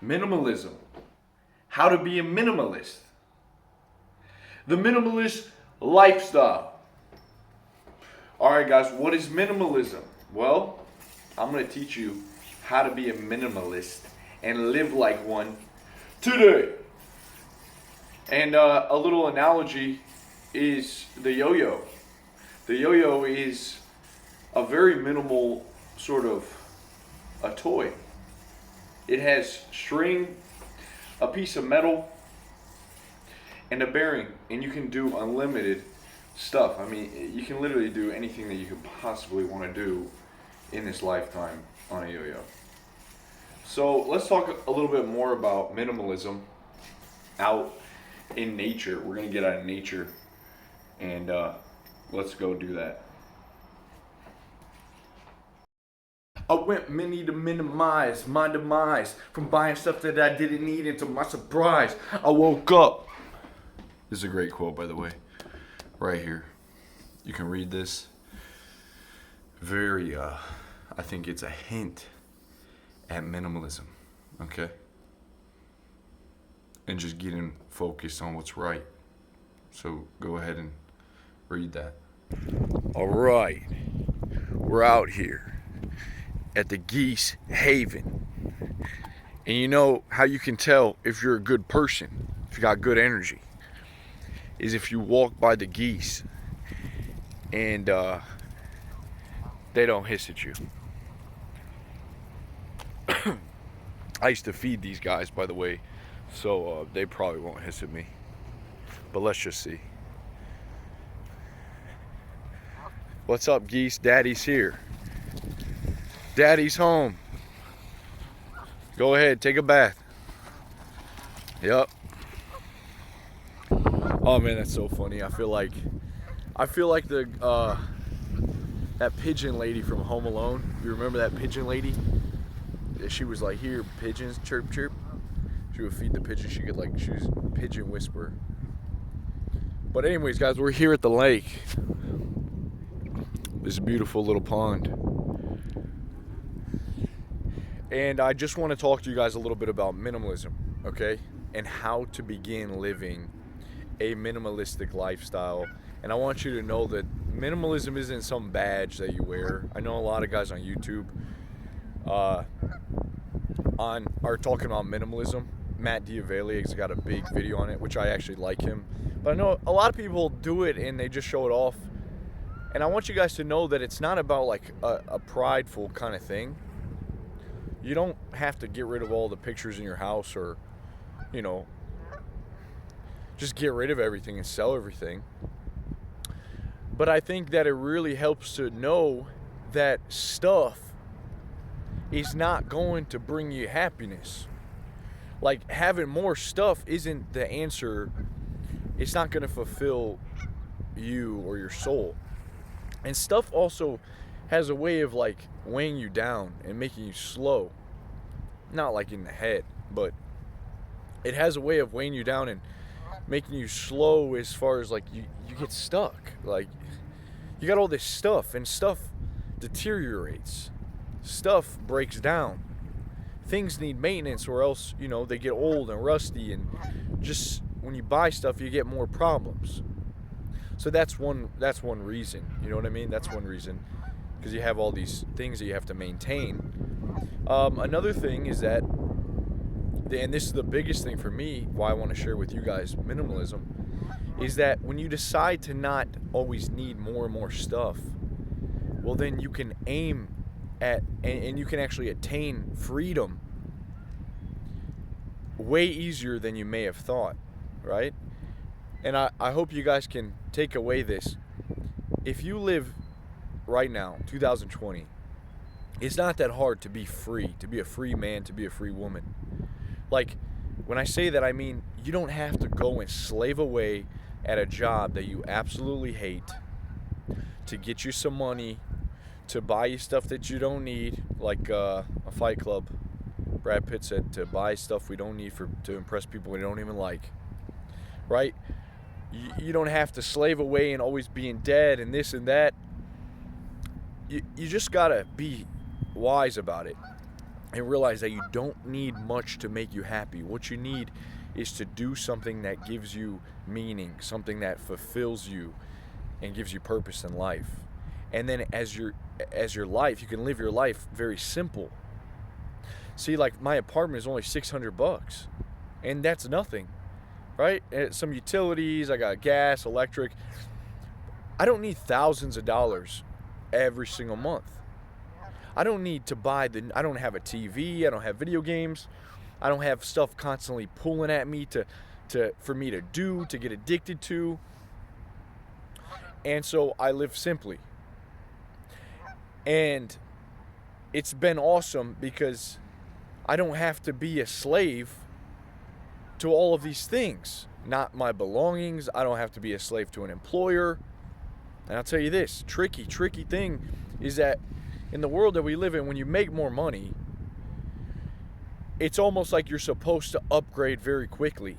Minimalism. How to be a minimalist. The minimalist lifestyle. Alright guys, what is minimalism? Well, I'm going to teach you how to be a minimalist and live like one today. And a little analogy is the yo-yo. The yo-yo is a very minimal sort of a toy. It has string, a piece of metal, and a bearing, and you can do unlimited stuff. I mean, you can literally do anything that you could possibly want to do in this lifetime on a yo-yo. So let's talk a little bit more about minimalism out in nature. We're going to get out of nature and let's go do that. I went mini to minimize my demise from buying stuff that I didn't need, and to my surprise, I woke up. This is a great quote, by the way, right here. You can read this. Very, I think it's a hint at minimalism, okay? And just getting focused on what's right. So go ahead and read that. All right, we're out here at the Geese Haven. And you know how you can tell if you're a good person, if you got good energy, is if you walk by the geese and they don't hiss at you. I used to feed these guys, by the way, so they probably won't hiss at me. But let's just see. What's up, geese? Daddy's here. Daddy's home. Go ahead, take a bath. Yep. Oh man, that's so funny. I feel like the that pigeon lady from Home Alone. You remember that pigeon lady? She was like, "Here, pigeons, chirp chirp." She would feed the pigeons. She was a pigeon whisperer. But anyways, guys, we're here at the lake. This beautiful little pond. And I just want to talk to you guys a little bit about minimalism, okay? And how to begin living a minimalistic lifestyle. And I want you to know that minimalism isn't some badge that you wear. I know a lot of guys on YouTube are talking about minimalism. Matt Diaveli's got a big video on it, which I actually like him. But I know a lot of people do it and they just show it off. And I want you guys to know that it's not about like a prideful kind of thing. You don't have to get rid of all the pictures in your house or, you know, just get rid of everything and sell everything. But I think that it really helps to know that stuff is not going to bring you happiness. Like, having more stuff isn't the answer. It's not going to fulfill you or your soul. And stuff also has a way of like weighing you down and making you slow. Not like in the head, but it has a way of weighing you down and making you slow as far as like you get stuck. Like, you got all this stuff and stuff deteriorates. Stuff breaks down. Things need maintenance or else, you know, they get old and rusty, and just when you buy stuff you get more problems. So that's one reason, you know what I mean? That's one reason, because you have all these things that you have to maintain. Another thing is that, and this is the biggest thing for me, why I want to share with you guys minimalism, is that when you decide to not always need more and more stuff, well then you can aim at, and you can actually attain freedom way easier than you may have thought, right? And I hope you guys can take away this. If you live right now, 2020, it's not that hard to be free, to be a free man, to be a free woman. Like, when I say that, I mean you don't have to go and slave away at a job that you absolutely hate to get you some money, to buy you stuff that you don't need, like a Fight Club. Brad Pitt said to buy stuff we don't need to impress people we don't even like, right? You don't have to slave away and always be in debt and this and that. You just gotta be wise about it. and realize that you don't need much to make you happy. What you need is to do something that gives you meaning, something that fulfills you and gives you purpose in life. And then as your life, you can live your life very simple. See, like my apartment is only $600, and that's nothing, right? Some utilities, I got gas, electric. I don't need thousands of dollars every single month. I don't need to buy I don't have a TV, I don't have video games, I don't have stuff constantly pulling at me for me to get addicted to. And so I live simply. And it's been awesome because I don't have to be a slave to all of these things. Not my belongings. I don't have to be a slave to an employer. And I'll tell you this, tricky thing is that in the world that we live in, when you make more money, it's almost like you're supposed to upgrade very quickly.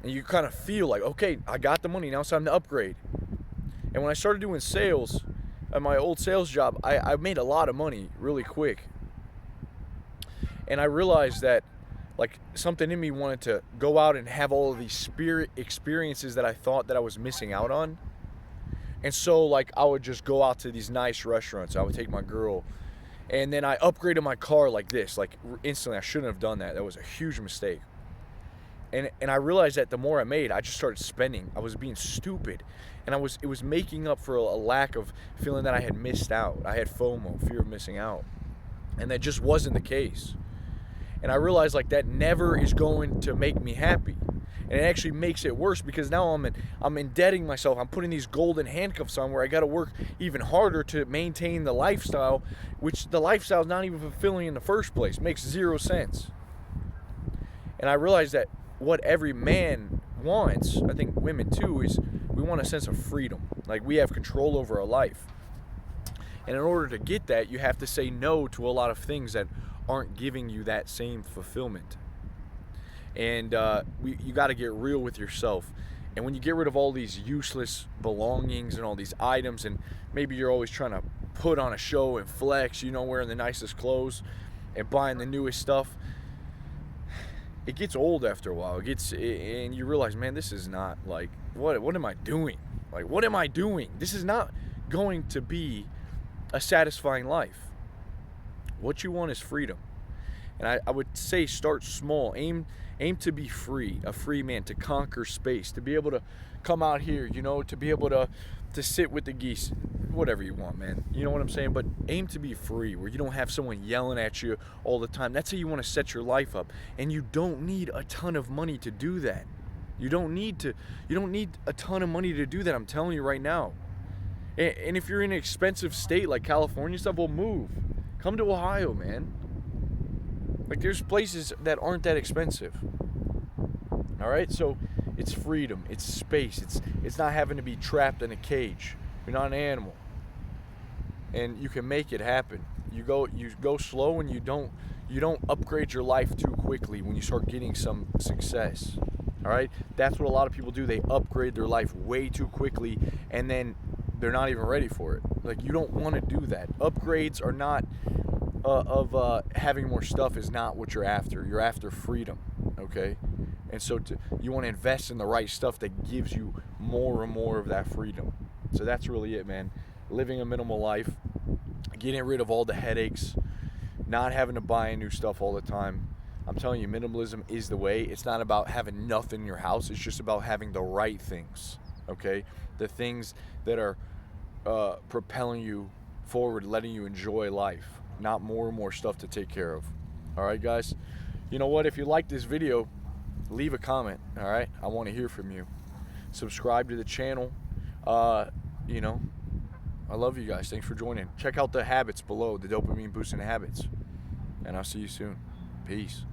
And you kind of feel like, okay, I got the money, now it's time to upgrade. And when I started doing sales at my old sales job, I made a lot of money really quick. And I realized that like something in me wanted to go out and have all of these spirit experiences that I thought that I was missing out on. And so like I would just go out to these nice restaurants. I would take my girl, and then I upgraded my car like this, like instantly. I shouldn't have done that. That was a huge mistake. And I realized that the more I made, I just started spending. I was being stupid, and it was making up for a lack of feeling that I had missed out. I had FOMO, fear of missing out, and that just wasn't the case. And I realized like that never is going to make me happy. And it actually makes it worse because now I'm indebting myself. I'm putting these golden handcuffs on where I got to work even harder to maintain the lifestyle, which the lifestyle is not even fulfilling in the first place. It makes zero sense. And I realized that what every man wants, I think women too, is we want a sense of freedom. Like we have control over our life. And in order to get that, you have to say no to a lot of things that aren't giving you that same fulfillment. And you got to get real with yourself. And when you get rid of all these useless belongings and all these items, and maybe you're always trying to put on a show and flex, wearing the nicest clothes and buying the newest stuff, it gets old after a while. And you realize, man, this is not like, what am I doing? Like, what am I doing? This is not going to be a satisfying life. What you want is freedom. And I would say start small. Aim to be free, a free man, to conquer space, to be able to come out here, to be able to sit with the geese, whatever you want, man. You know what I'm saying? But aim to be free, where you don't have someone yelling at you all the time. That's how you want to set your life up. And you don't need a ton of money to do that. You don't need a ton of money to do that. I'm telling you right now. And if you're in an expensive state like California stuff, well, move. Come to Ohio, man. Like, there's places that aren't that expensive. All right? So it's freedom. It's space. It's not having to be trapped in a cage. You're not an animal. And you can make it happen. You go slow, and you don't upgrade your life too quickly when you start getting some success. All right? That's what a lot of people do. They upgrade their life way too quickly, and then they're not even ready for it. Like, you don't want to do that. Upgrades are not having more stuff is not what you're after. You're after freedom, okay? And so you want to invest in the right stuff that gives you more and more of that freedom. So that's really it, man. Living a minimal life, getting rid of all the headaches, not having to buy new stuff all the time. I'm telling you, minimalism is the way. It's not about having nothing in your house. It's just about having the right things, okay? The things that are propelling you forward, letting you enjoy life, not more and more stuff to take care of. All right, guys? You know what? If you like this video, leave a comment, all right? I want to hear from you. Subscribe to the channel. I love you guys. Thanks for joining. Check out the habits below, the dopamine boosting habits. And I'll see you soon. Peace.